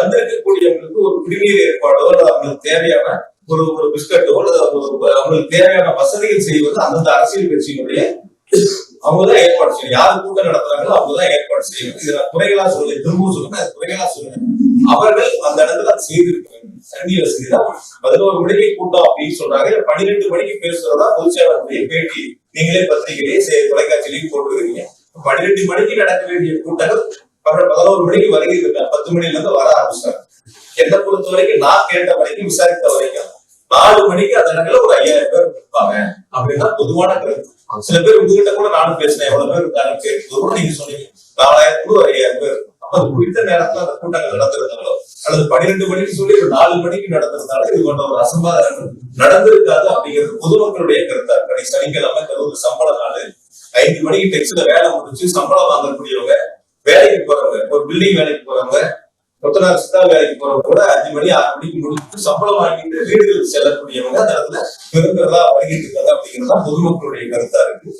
வந்திருக்கக்கூடியவங்களுக்கு ஒரு குடிநீர் ஏற்பாடோ அல்லது அவங்களுக்கு தேவையான ஒரு ஒரு பிஸ்கட்டோ அல்லது அவங்களுக்கு தேவையான வசதிகள் செய்வது அந்தந்த அரசியல் கட்சியினுடைய அவங்கதான் ஏற்பாடு செய்யணும். யாரு கூட்டம் நடத்துறாங்களோ அவங்கதான் ஏற்பாடு செய்யணும். இதுல குறைகளா சொல்லி திரும்பவும் சொல்லுங்க, அது குறைகளா சொல்லுங்க. அவர்கள் அந்த இடத்துல அதை செய்திருக்க வேண்டும். தண்ணி வசதி தான் 11 மணிக்கு கூட்டம் அப்படின்னு சொல்றாங்க. 12 மணிக்கு பேசுறதா பொதுச்செயலாளருடைய பேட்டி நீங்களே பத்திரிகையிலேயே தொலைக்காட்சியிலையும் போட்டுருக்கீங்க. 12 மணிக்கு நடக்க வேண்டிய கூட்டங்கள் 11 மணிக்கு வருகை இருக்காங்க. 10 மணில இருந்து வர ஆரம்பிச்சாங்க. என்னை பொறுத்த வரைக்கும் நான் கேட்ட வரைக்கும் விசாரித்த வரைக்கும் 4 மணிக்கு அந்த இடத்துல ஒரு 5000 பேர் இருப்பாங்க அப்படின்னா பொதுவான கருத்து. சில பேர் உங்ககிட்ட கூட நானும் பேசினேன், எவ்வளவு பேர் இருக்காங்க கேட்கறது நீங்க சொன்னீங்க 4000 ஒரு 5000 பேர். அப்ப குறித்த நேரத்துல அந்த கூட்டங்கள் நடந்திருந்தாலோ அல்லது 12 மணிக்கு சொல்லி ஒரு 4 மணிக்கு நடந்திருந்தாலும் இது கொண்ட ஒரு அசம்பாதம் நடந்திருக்காது அப்படிங்கிறது பொதுமக்களுடைய கருத்தா இருக்கு. சனிக்கிழமை ஒரு சம்பள நாள் 5 மணிக்கு டெக்ஸ்ட்ல வேலை முடிச்சு சம்பளம் வாங்கக்கூடியவங்க, வேலைக்கு போறவங்க, ஒரு பில்டிங் வேலைக்கு போறவங்க, கொத்தனார் சித்தா வேலைக்கு போறவங்க கூட 5 மணி 6 மணிக்கு முடிச்சுட்டு சம்பளம் வாங்கிட்டு வீடுகளுக்கு செல்லக்கூடியவங்க அந்த இடத்துல பெருங்கிறதா வருகிட்டு இருக்காது அப்படிங்கிறதா பொதுமக்களுடைய கருத்தா இருக்கு.